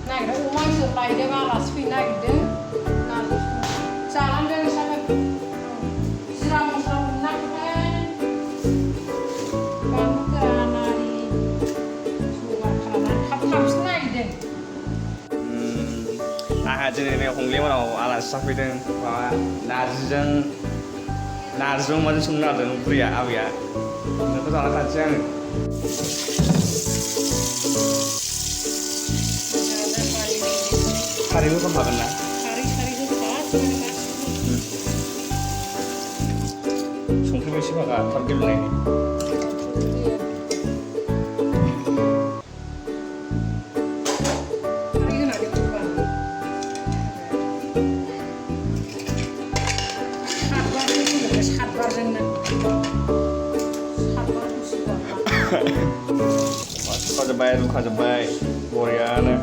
नागिरदों अमा बेदर लायदों आलासि फैनो नागिरदों नारजि जालांदों सारा जिरा मस्ला हमनो नागिरबाय बानलु गोरान आरि जगार खालामनानै थाब थाबसो नागिरदों आंहा दिनै हंलेमोनाव आलासि जाफैदों माबा नारजिजों अमाजों संनो नागिरदों बुरैया आबैया बेखौ जाना थानोसै आङो खारैबो होफागोन ना खारै होफासिगोन संख्रिबो एसे होफागा थाब गेब्लेनायनि रुखाजोब्बाय बरियानो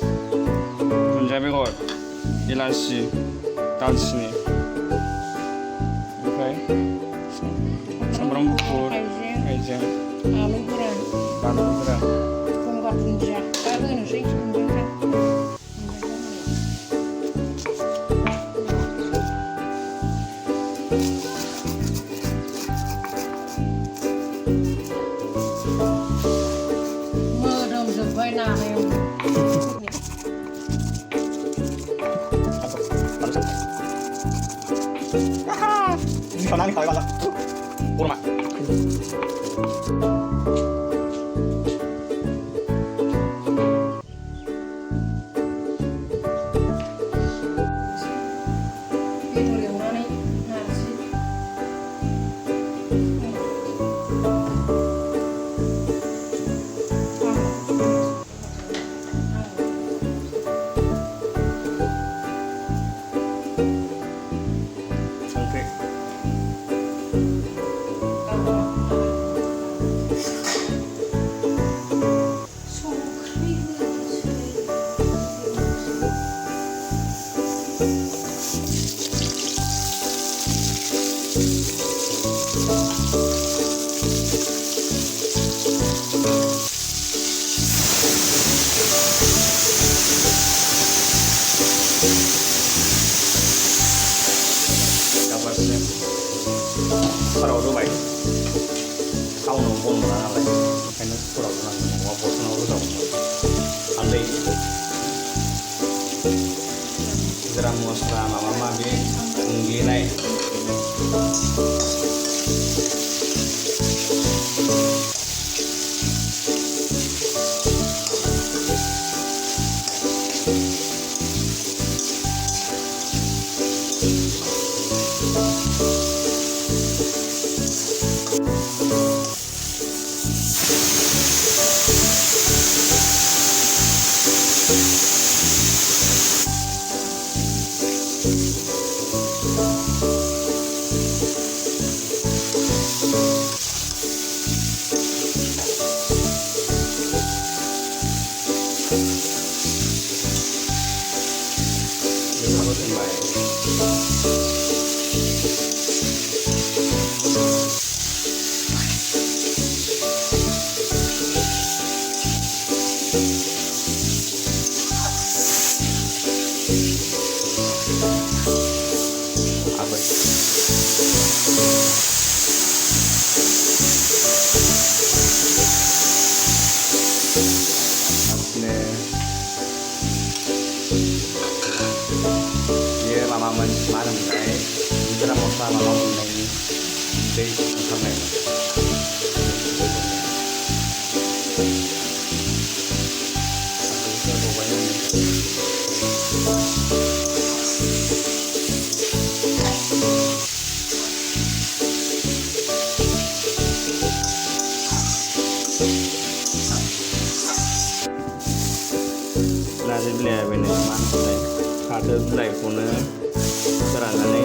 दुन्दिया बेगर इलासि दालचिनि ओमफ्राय सामब्राम गुफुर हाइजें आलु गोरान बानलु गोरान गंगार दुन्दिया दा होनोसै संदोंखाय मोदोमजोब्बाय नालाय 전화니 가위 가자 오르마 बेदर एवनानै नारजि कुकाराव रुबाय साउन्डआव बन मोना नालाय ओंखायनो कुकाराव रुनांगौ नङाबा बर्थनाव रुजागौमोन हालदै जिरा मस्ला माबा माबि उनग्लिनाय माबामोन मा होनोमोनलाय जिरा मस्ला माबा मोननायनि दै ओंखारनायमोन नारजि बिलाइया बेनो मा होनोमोनलाय फाथो बिलाइखौनो फोराननानै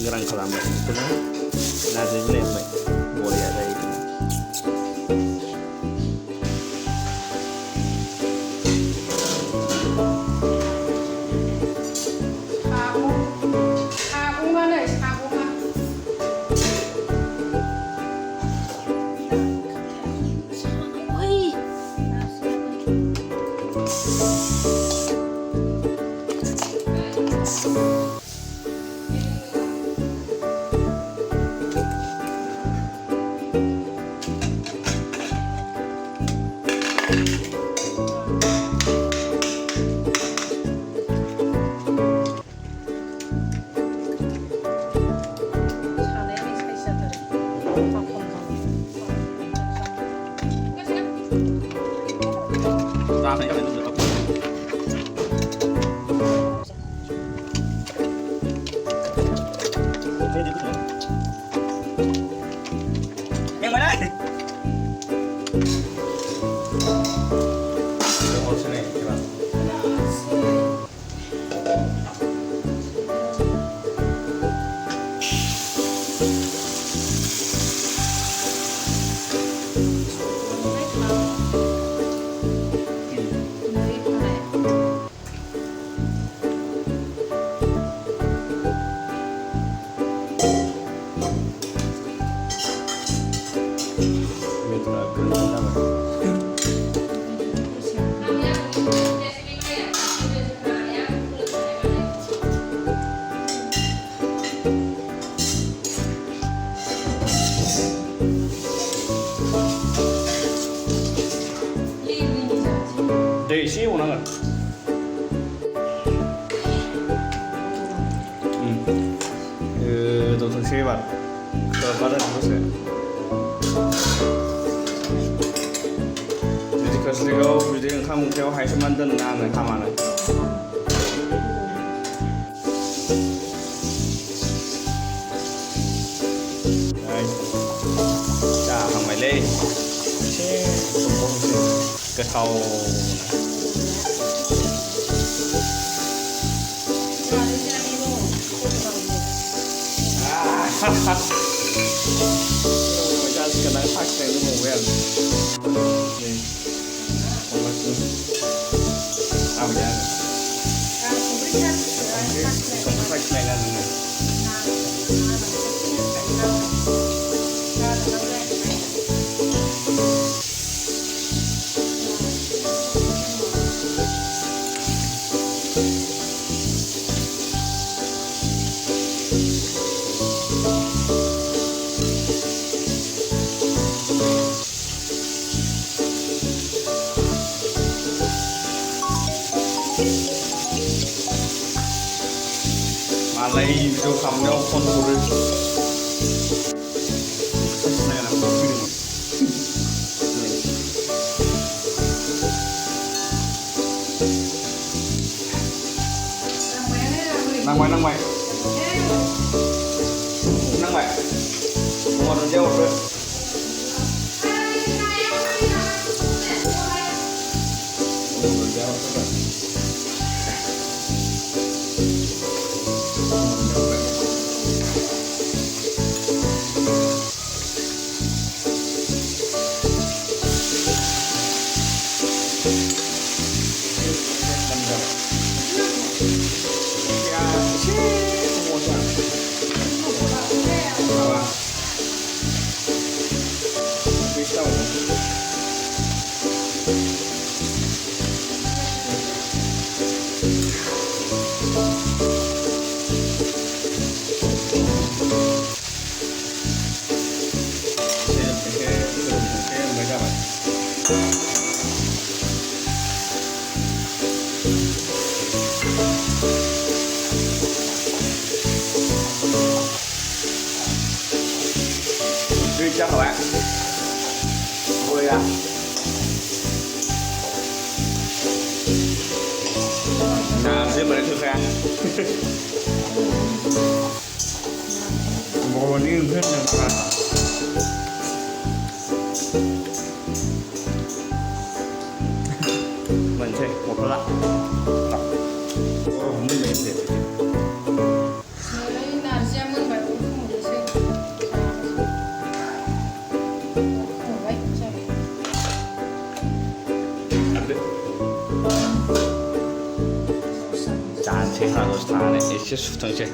गोरान खालामो बेखौनो नारजि बिलाइ होनबाय बरिया जायो सागङा नै सागङा 나가. 너 동생이 봐. 너 받아주세요. 그리고 우리는 한국에서 하이스 만드는 나는 하마는. 자, 한 마리. cái thau kita sekarang pakai ini mau nih awjwng pakai ini Malay video kamu phone buru. Saya nak buru. Nang mai. Mau ada jauh ber. Chào các bạn. Vui à. Riêng mình thử khang. boroni hết rồi. Mình sẽ một lát. Không biết mấy gì. 하나 더 사네. 이렇게 수통째.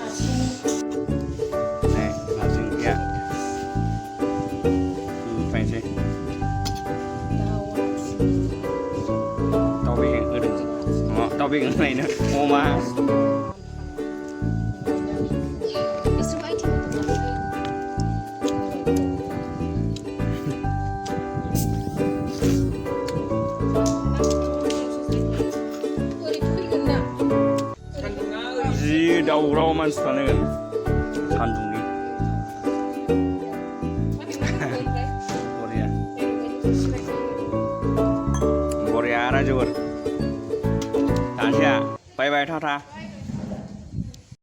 네, 나중에 그 팬시. tao bị cái đừng. Tao bị cái này nữa. Ô mà. đầu roman 스타네 한둥이 Korea ra rồi. Tạm biệt. Bye bye, ta ta.